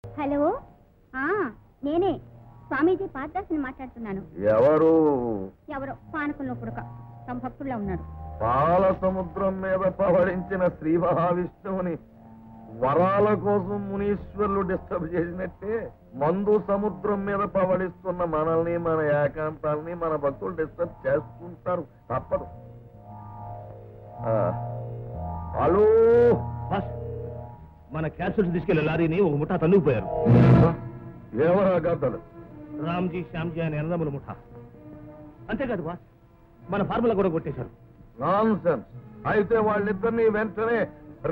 Hello, నేనే స్వామీజీ పాదదాసిని మాట్లాడుతున్నాను. ఎవరు? ఎవరో పానకంలో పుడక తమ భక్తుల్లో ఉన్నారు. పాల సముద్రం మీద పవళించిన శ్రీ మహావిష్ణువుని వరాల కోసం మునీశ్వరులు డిస్టర్బ్ చేసినట్టే మందు సముద్రం మీద పవళిస్తున్న మనల్ని, మన ఏకాంతాల్ని మన భక్తులు డిస్టర్బ్ చేసుకుంటారు, తప్పదు. హలో, మన క్యాప్సూల్స్ తీసుకెళ్లే లారీని ఒక ముఠా తన్నుకుపోయారు. ఏమరా గద్దలు? రామ్జీ శ్యామ్జీ అనే ఎనదముల ముఠా. అంతేకాదు బాస్, మన ఫార్ములా కూడా కొట్టేశారు. Non sense. అయితే వాళ్ళిద్దరిని వెంటనే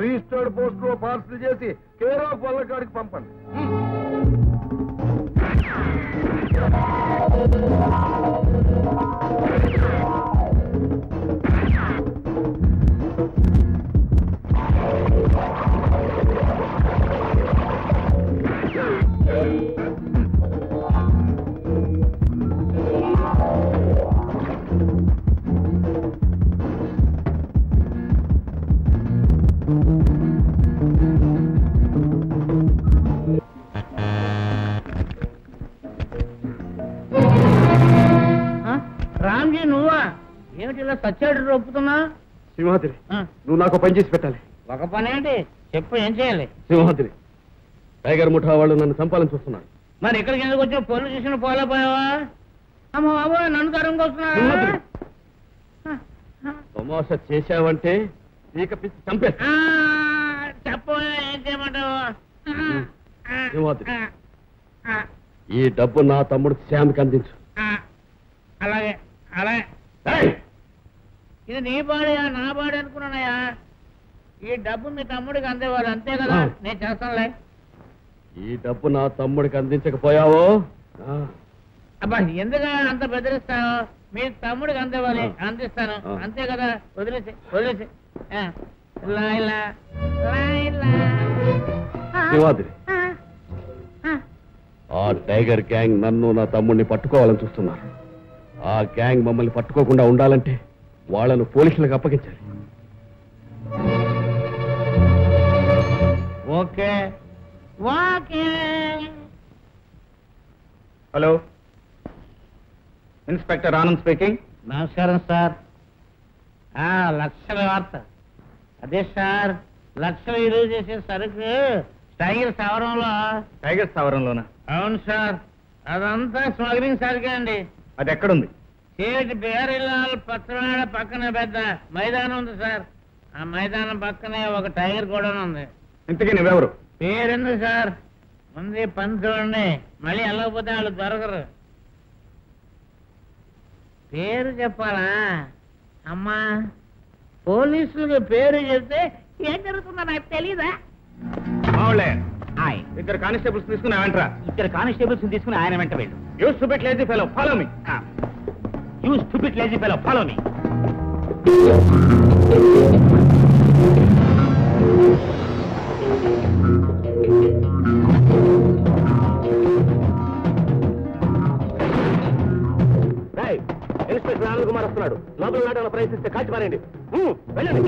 రిజిస్టర్డ్ పోస్ట్ లో పార్సల్ చేసి కేర్ ఆఫ్ వల్లకాడికి పంపండి. రామ్జీ నువ్వా? ఏమిటి ఇలా సచ్చాడు రొప్పుతున్నా? సింహాద్రి, నువ్వు నాకు పని చేసి పెట్టాలి. ఒక పని ఏంటి చెప్పు, ఏం చేయాలి? సింహాద్రి, టైగర్ ముఠా వాళ్ళు నన్ను చంపాలని చూస్తున్నారు. మరి ఇక్కడికి ఎందుకు వచ్చావు? పొల్లు చూసిన పోలేపోయావా? అమ్మ బాబు, నన్ను తరం వస్తున్నా. తమాషా చేశావంటే పీక పిచ్చి చంపేస్తా. చెప్పు, ఏం చేయమంటావు? సింహాద్రి, ఈ డబ్బు నా తమ్ముడు శ్యామ్కి అందించు. అలాగే అలాగే. ఇది నీ బాడీయా నా బాడీ అనుకున్నానయ్యా. ఈ డబ్బు మీ తమ్ముడికి అందేవాళ్ళు, అంతే కదా? నేను చేస్తానులే. ఈ డబ్బు నా తమ్ముడికి అందించకపోయావో అబ్బా, ఎందుకు అంత బెదిరిస్తావు? మీ తమ్ముడికి అందేవాలి, అందిస్తాను, అంతే కదా? వదిలేసి వదిలేసి. సింహాద్రి, ఆ టైగర్ గ్యాంగ్ నన్ను నా తమ్ముడిని పట్టుకోవాలని చూస్తున్నారు. ఆ గ్యాంగ్ మమ్మల్ని పట్టుకోకుండా ఉండాలంటే వాళ్ళను పోలీసులకు అప్పగించాలి. Okay okay. Hello, inspector Anand speaking. నమస్కారం సార్. లక్షల వార్త. అదే సార్, లక్షలు విలువ చేసే సరుకు టైగర్ స్థావరంలోనా? అవును సార్, అదంతా స్మగ్లింగ్ సరుకే అండి. అది ఎక్కడుంది? చేటి బేరిలాల్ పచ్చనాడ పక్కన పెద్ద మైదానం ఉంది సార్. ఆ మైదానం పక్కనే ఒక టైగర్ కూడా ఉంది. ఇంతకీ నువ్వెవరు? పేరెందుకు సార్, ముందు పని చూడండి, మళ్ళీ వెళ్ళకపోతే వాళ్ళు దొరకరు. పేరు చెప్పాలా? అమ్మా, పోలీసులకు పేరు చెప్తే ఏం జరుగుతుందో నాకు తెలీదా? ఇద్దరు కానిస్టేబుల్స్ తీసుకుని వెంటరా. ఇద్దరు కానిస్టేబుల్స్ తీసుకుని ఆయన వెంట వెళ్ళు. You stupid lazy fellow, follow me. You stupid lazy fellow, follow me. Inspector Anand Kumar వస్తున్నాడు. లోపల నాటంలో ప్రయత్నిస్తే కాల్చి పారండి. వెళ్ళండి.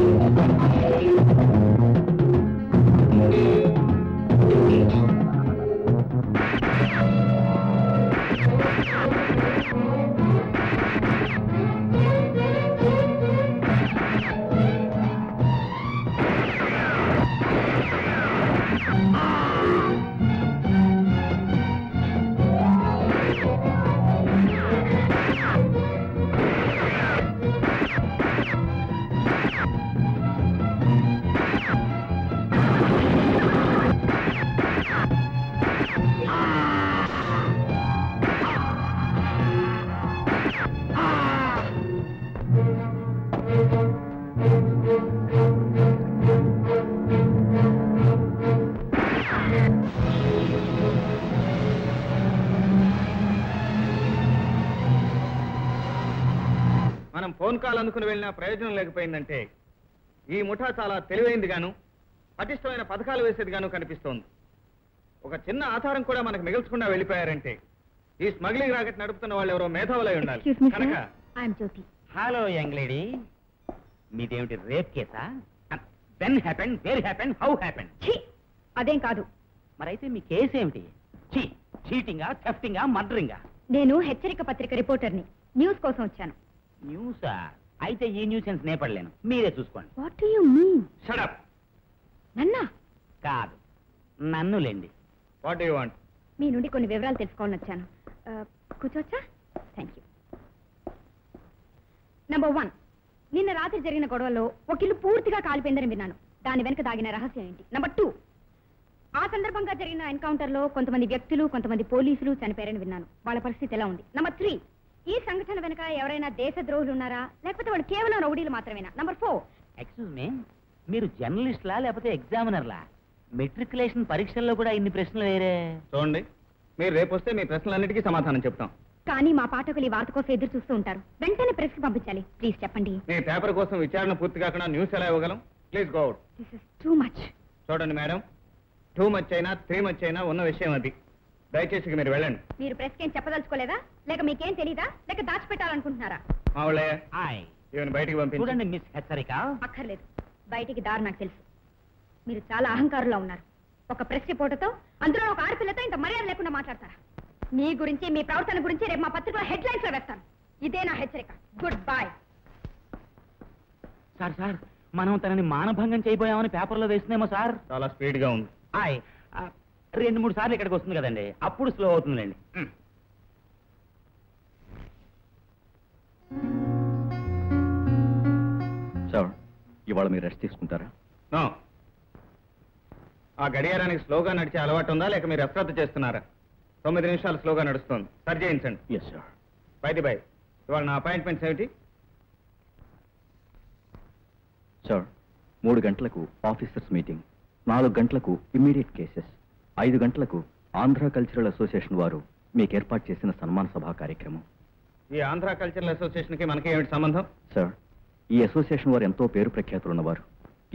మనం ఫోన్ కాల్ అనుకుని వెళ్ళినా ప్రయోజనం లేకపోయిందంటే ఈ ముఠా చాలా తెలివైంది గాను, పటిష్టమైన పథకాలు వేసేది గాను కనిపిస్తోంది. ఒక చిన్న ఆధారం కూడా మనకు మిగల్చకుండా వెళ్ళిపోయారంటే ఈ స్మగ్లింగ్ రాకెట్ నడుపుతున్న వాళ్ళు ఎవరో మేధావులై ఉండాలి. కనుక హలో యంగ్ లేడీ, మీదేమిటి రేప్ కేసా? When happen, where happen, how happen? అదేం కాదు, మరైతే మీ కేసు ఏమిటి? చీటింగా, థెఫ్టింగా, మర్డరింగా? నేను హెచ్చరిక పత్రిక రిపోర్టర్ని. న్యూస్ కోసం వచ్చాను. న్యూసా? అయితే ఈ న్యూసెన్స్ నేపడలేను, మీరే చూసుకోండి. What do you mean? Shut up. నన్నా? కాదు, నన్నులేండి. What do you want? మీ నుండి కొన్ని వివరాలు తెలుసుకోవాలని వచ్చాను. కూర్చోవచ్చా? Thank you. నంబర్ 1, నిన్న రాత్రి జరిగిన గొడవలో ఒక ఇల్లు పూర్తిగా కాలిపోయిందని విన్నాను. దాని వెనుక దాగిన రహస్యం ఏంటి? నంబర్ 2, ఆ సందర్భంగా జరిగిన ఎన్కౌంటర్ లో కొంతమంది వ్యక్తులు, కొంతమంది పోలీసులు చనిపోయారని విన్నాను. వాళ్ళ పరిస్థితి ఎలా ఉంది? నంబర్ 3, ఈ సంఘటన వెనుక ఎవరైనా దేశద్రోహులు ఉన్నారా, లేకపోతే వాళ్ళు కేవలం రౌడీలు మాత్రమేనా? నంబర్ 4, ఎక్స్క్యూజ్ మీ, మీరు జర్నలిస్ట్లా లేకపోతే ఎగ్జామినర్లా? మెట్రికులేషన్ పరీక్షల్లో కూడా ఇన్ని ప్రశ్నలు వేరే? చూడండి, మీరు రేపు వస్తే మీ ప్రశ్నలన్నిటికీ సమాధానం చెప్తాం. కానీ మా పాఠకులు ఈ వార్త కోసం ఎదురు చూస్తూ ఉంటారు. వెంటనే ప్రెస్ కి పంపించాలి. ప్లీజ్ చెప్పండి. మీ పేపర్ కోసం విచారణ పూర్తి కాకుండా న్యూస్ ఎలా ఇవ్వగలం? Please go out. This is too much. చూడండి మేడం, 2 మచ్ అయినా 3 మచ్ అయినా ఉన్న విషయం అది. దయచేసి మీరు వెళ్ళండి. మీరు ప్రెస్ కి ఏం చెప్పదలుచుకోలేదా? లేక మీకేం తెలీదా? లేక దాచిపెట్టాలనుకుంటున్నారా? మావులే, ఆయ్, ఈవెన్ బయటికి పంపించండి. చూడండి మిస్ హెచ్చరిక, అక్కర్లేదు. బయటికి దారి నాకు తెలుసు. మీరు చాలా అహంకారులా ఉన్నారు. ఒక ప్రెస్ రిపోర్టర్తో, అందులో ఒక ఆడపిల్లతో ఇంత మర్యాద లేకుండా మాట్లాడతారా? మీ గురించి, మీ ప్రవర్తన గురించి రేపు మా పత్రికలో హెడ్లైన్స్ లో వేస్తాను. ఇదే నా హెచ్చరిక. Good bye. సార్ మనం తనని మానభంగం చేయబోయామని పేపర్లో వేస్తున్నామో సార్? చాలా స్పీడ్ గా ఉంది. ఆయ్, 2-3 సార్లు ఇక్కడికి వస్తుంది కదండి, అప్పుడు స్లో అవుతుందిలేండి. సార్, ఇవాళ మీరు రెస్ట్ తీసుకుంటారా? నో. ఆ గడియారానికి స్లోగా నడిచే అలవాటు ఉందా, లేక మీరు అశ్రద్ధ చేస్తున్నారా? 9 నిమిషాలు స్లోగా నడుస్తుంది. సరి చేయించండి. Yes sir. బై ఇవాళ నా అపాయింట్మెంట్స్ ఏమిటి? సార్, 3 గంటలకు ఆఫీసర్స్ మీటింగ్, 4 గంటలకు ఇమ్మీడియట్ కేసెస్, 5 గంటలకు ఆంధ్ర కల్చరల్ అసోసియేషన్ వారు మీకు ఏర్పాటు చేసిన సన్మాన సభా కార్యక్రమం. ఈ ఆంధ్ర కల్చరల్ అసోసియేషన్ కి మనకి ఏమిటి సంబంధం? సార్, ఈ అసోసియేషన్ వారు ఎంతో పేరు ప్రఖ్యాతులు ఉన్నవారు.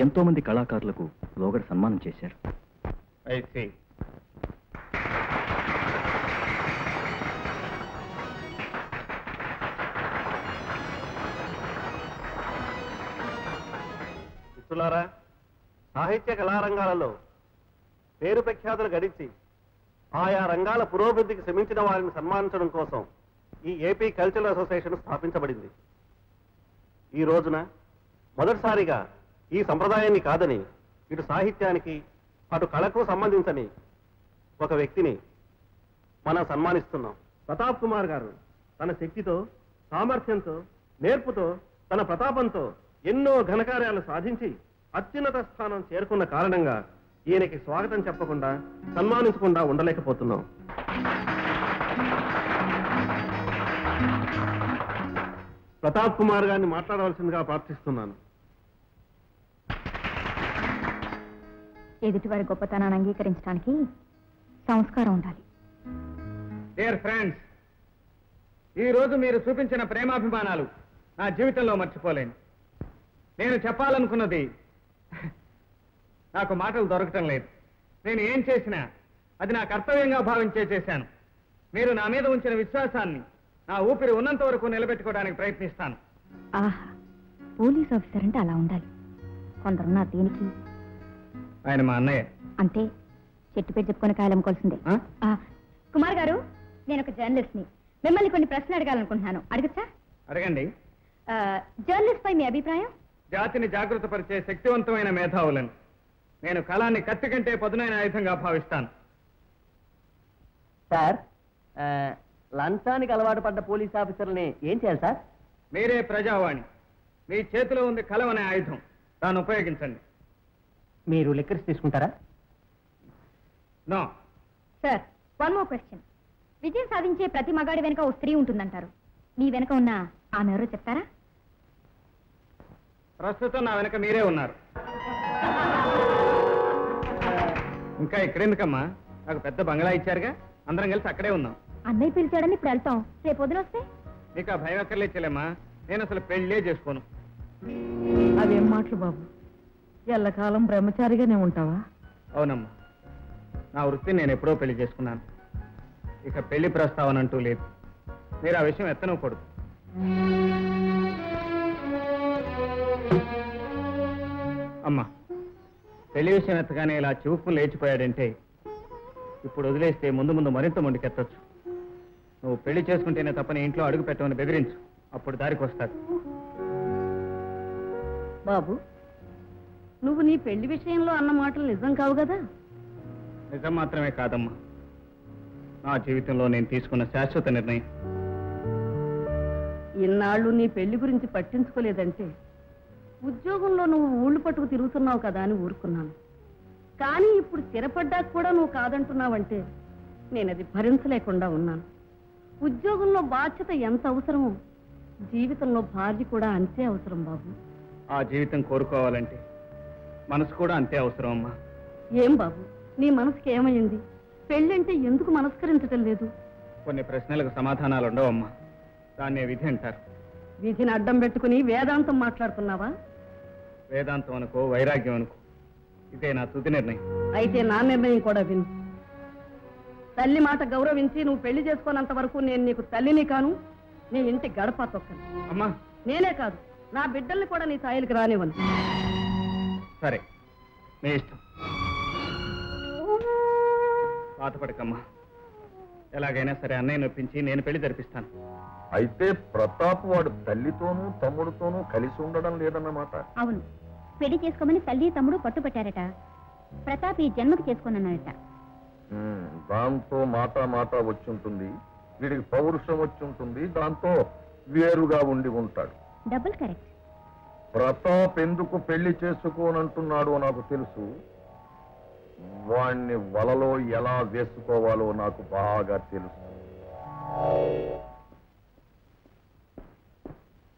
ఎంతో మంది కళాకారులకు లోగడ సన్మానం చేశారు. I see. మిత్రులారా, సాహిత్య కళారంగాలలో పేరు ప్రఖ్యాతులు గడించి ఆయా రంగాల పురోభివృద్ధికి శ్రమించిన వారిని సన్మానించడం కోసం ఈ ఏపీ కల్చరల్ అసోసియేషన్ స్థాపించబడింది. ఈ రోజున మొదటిసారిగా ఈ సంప్రదాయాన్ని కాదని, ఇటు సాహిత్యానికి అటు కళకు సంబంధించని ఒక వ్యక్తిని మనం సన్మానిస్తున్నాం. ప్రతాప్ కుమార్ గారు తన శక్తితో, సామర్థ్యంతో, నేర్పుతో, తన ప్రతాపంతో ఎన్నో ఘనకార్యాలు సాధించి అత్యున్నత స్థానం చేరుకున్న కారణంగా ఈయనకి స్వాగతం చెప్పకుండా, సన్మానించకుండా ఉండలేకపోతున్నాం. ప్రతాప్ కుమార్ గారిని మాట్లాడవలసిందిగా ప్రార్థిస్తున్నాను. ఎదుటివారి గొప్పతనాన్ని అంగీకరించడానికి సంస్కారం ఉండాలి. డియర్ ఫ్రెండ్స్, ఈ రోజు మీరు చూపించిన ప్రేమాభిమానాలు నా జీవితంలో మర్చిపోలేను. నేను చెప్పాలనుకున్నది నాకు మాటలు దొరకటం లేదు. నేను ఏం చేసినా అది నా కర్తవ్యంగా భావించే చేశాను. మీరు నా మీద ఉంచిన విశ్వాసాన్ని నా ఊపిరి ఉన్నంత వరకు నిలబెట్టుకోవడానికి ప్రయత్నిస్తాను. ఆహా, పోలీస్ ఆఫీసర్ అంటే అలా ఉండాలి. కొందరున్నా దేనికి? ఆయన మా అన్నయ్య. అంతే, చెట్టు పేరు చెప్పుకొని కాయలు అమ్ముకోవాల్సిందే. కుమార్ గారు, నేను ఒక జర్నలిస్ట్ని. మిమ్మల్ని కొన్ని ప్రశ్నలు అడగాలనుకుంటున్నాను. అడగచ్చా? అడగండి. జర్నలిస్ట్ పై మీ అభిప్రాయం? జాతిని జాగృతపరిచే శక్తివంతమైన మేధావులను నేను కళాన్ని కత్తి కంటే పదునైన ఆయుధంగా భావిస్తాను. సార్, లంచానికి అలవాటు పడ్డ పోలీస్ ఆఫీసర్ని ఏం చేయాలి సార్? మీరే ప్రజావాణి. మీ చేతిలో ఉంది కలం అనే ఆయుధం. దాన్ని ఉపయోగించండి. మీరు లెక్కర్స్ తీసుకుంటారా? No. Sir, one more question. విజయం సాధించే ప్రతి మగాడి వెనుక ఓ స్త్రీ ఉంటుందంటారు. మీ వెనుక ఉన్న ఆమె ఎవరో చెప్తారా? ప్రస్తుతం నా వెనక మీరే ఉన్నారు. ఇంకా ఇక్కడెందుకమ్మా? నాకు పెద్ద బంగ్లా ఇచ్చారుగా, అందరం కలిసి అక్కడే ఉన్నాం. అన్నయ్య పిలిచాడని ఇప్పుడు వెళ్తాం. రేపు పొద్దున వస్తే? నీకు ఆ భయం ఎక్కర్లేచ్చలేమ్మా. నేను అసలు పెళ్ళే చేసుకోను. అవేం మాటలు బాబు, ఎల్లకాలం బ్రహ్మచారిగానే ఉంటావా? అవునమ్మా, నా వృత్తిని నేను ఎప్పుడో పెళ్లి చేసుకున్నాను. ఇక పెళ్లి ప్రస్తావన అంటూ లేదు. మీరు ఆ విషయం ఎత్తనకూడదు. అమ్మా, పెళ్లి విషయం ఎత్తగానే ఇలా చూపు లేచిపోయాడంటే ఇప్పుడు వదిలేస్తే ముందు ముందు మరింత మొండికెత్తొచ్చు. నువ్వు పెళ్లి చేసుకుంటేనే తప్పని ఇంట్లో అడుగు పెట్టమని బెదిరించు, అప్పుడు దారికి వస్తాడు. బాబు, నువ్వు నీ పెళ్లి విషయంలో అన్న మాటలు నిజం కావు కదా? నిజం మాత్రమే కాదమ్మా, నా జీవితంలో నేను తీసుకున్న శాశ్వత నిర్ణయం. ఇన్నాళ్ళు నీ పెళ్లి గురించి పట్టించుకోలేదంటే ఉద్యోగంలో నువ్వు ఊళ్ళు పట్టుకు తిరుగుతున్నావు కదా అని ఊరుకున్నాను. కానీ ఇప్పుడు స్థిరపడ్డాక కూడా నువ్వు కాదంటున్నావంటే నేను అది భరించలేకుండా ఉన్నాను. ఉద్యోగంలో బాధ్యత ఎంత అవసరమో జీవితంలో భార్య కూడా అంతే అవసరం బాబు. ఆ జీవితం కోరుకోవాలంటే మనసు కూడా అంతే అవసరం అమ్మా. ఏం బాబు, నీ మనసుకి ఏమైంది? పెళ్ళంటే ఎందుకు మనస్కరించటం లేదు? కొన్ని ప్రశ్నలకు సమాధానాలు ఉండవమ్మా, దాన్నే విధి అంటారు. విధిని అడ్డం పెట్టుకుని వేదాంతం మాట్లాడుతున్నావా? వేదాంతం అనుకో, వైరాగ్యం అనుకో, ఇదే నా తుది నిర్ణయం. అయితే నా నిర్ణయం కూడా విను. తల్లి మాట గౌరవించి నువ్వు పెళ్లి చేసుకోనంత వరకు నేను నీకు తల్లిని కాను, నీ ఇంటి గడప తొక్కను. అమ్మా, నేనే కాదు, నా బిడ్డల్ని కూడా నీ స్థాయికి రానివ్వను. సరే, నీ ఇష్టం. బాధపడకమ్మా, ఎలాగైనా సరే అన్నయ్య నొప్పించి నేను పెళ్లి జరిపిస్తాను. అయితే ప్రతాప్ వాడు తల్లితోనూ తమ్ముడితోనూ కలిసి ఉండడం లేదన్నమాట. అవును, పెళ్లి చేసుకోమని తల్లి తమ్ముడు పట్టుపట్టారట. ప్రతాప్ ఈ జన్మకు చేసుకోనన్నాడట. దాంతో మాట వచ్చుంటుంది, వీడికి పౌరుషం వచ్చుంటుంది, దాంతో వేరుగా ఉండి ఉంటాడు. Double correct. ప్రతాప్ ఎందుకు పెళ్లి చేసుకోనంటున్నాడో నాకు తెలుసు. వాణ్ణి వలలో ఎలా వేసుకోవాలో నాకు బాగా తెలుసు.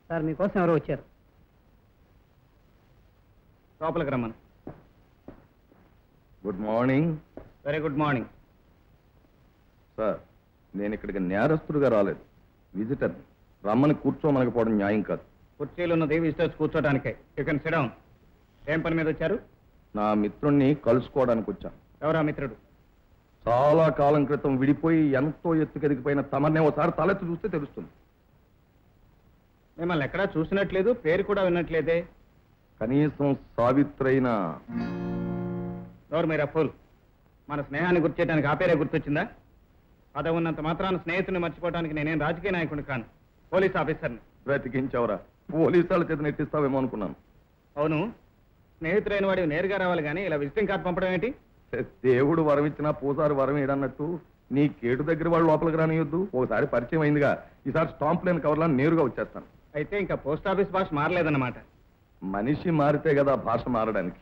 సార్, మీకోసం ఎవరో వచ్చారు. లోపలికి రమ్మను. Good morning. Very good morning sir. నేను ఇక్కడికి నేరస్తుడిగా రాలేదు, విజిటర్. రమ్మని కూర్చోమనకపోవడం న్యాయం కాదు. కుర్చీలు ఉన్నది విజిటర్స్ కూర్చోడానికే. You can sit down. ఏం పని మీద వచ్చారు? నా మిత్రుణ్ణి కలుసుకోవడానికి వచ్చాను. ఎవరా మిత్రుడు? చాలా కాలం క్రితం విడిపోయి ఎంతో ఎత్తుకెదిగిపోయిన తమన్నే ఒకసారి తలెత్తి చూస్తే తెలుస్తుంది. మిమ్మల్ని ఎక్కడా చూసినట్లేదు, పేరు కూడా విన్నట్లేదే. కనీసం సావిత్రైన. ఎవరు మీరా ఫుల్? మన స్నేహాన్ని గుర్తు చేయడానికి ఆ పేరే గుర్తొచ్చిందా? పదవి ఉన్నంత మాత్రాన స్నేహితుని మర్చిపోవడానికి నేనేం రాజకీయ నాయకుడిని కాను, పోలీస్ ఆఫీసర్ని. బ్రతికించవరా? పోలీసు వాళ్ళ చేత నెట్టిస్తావేమో అనుకున్నాను. అవును, స్నేహితులైన వాడి నేరుగా రావాలి కానీ ఇలా విజిటింగ్ కార్డు పంపడం ఏంటి? దేవుడు వరం ఇచ్చినా పూసారి వరం ఏడన్నట్టు నీ కేటు దగ్గర వాళ్ళు లోపలికి రానియొద్దు. ఒకసారి పరిచయం అయిందిగా, ఈసారి స్టాంప్ లేని కవర్లా నేరుగా వచ్చేస్తాను. అయితే ఇంకా పోస్ట్ ఆఫీస్ భాష మారలేదన్నమాట. మనిషి మారితే కదా భాష మారడానికి.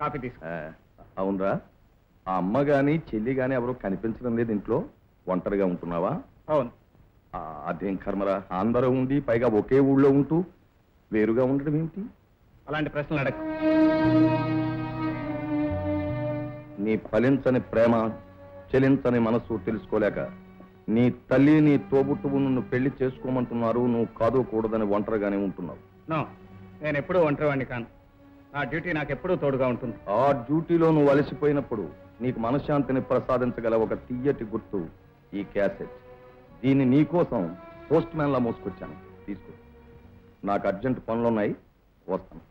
కాఫీ తీసుకో. అవునరా, ఆ అమ్మ గాని చెల్లి గాని ఎవరు కనిపించడం లేదు ఇంట్లో. ఒంటరిగా ఉంటున్నావా? అవును. అదేం కర్మరా, అందరూ ఉండి పైగా ఒకే ఊళ్ళో ఉంటూ వేరుగా ఉండడం ఏమిటి? అలాంటి ప్రశ్నలు అడగ. నీ ఫలించని ప్రేమ, చెలించని మనసు తెలుసుకోలేక నీ తల్లి నీ తోబుట్టువు నిన్ను పెళ్లి చేసుకోమంటున్నారు. నువ్వు కాదు కూడదని ఒంటరిగానే ఉంటున్నావు. నో, నేను ఎప్పుడూ ఒంటరివాడిని కాను. నా డ్యూటీ నాకు ఎప్పుడూ తోడుగా ఉంటుంది. ఆ డ్యూటీలో నువ్వు అలసిపోయినప్పుడు నీకు మనశ్శాంతిని ప్రసాదించగల ఒక తీయటి గుర్తు ఈ క్యాసెట్. దీన్ని నీకోసం పోస్ట్ మ్యాన్ లా మోసుకొచ్చాను. తీసుకో. నాకు అర్జెంట్ పనులున్నాయి, వస్తాను.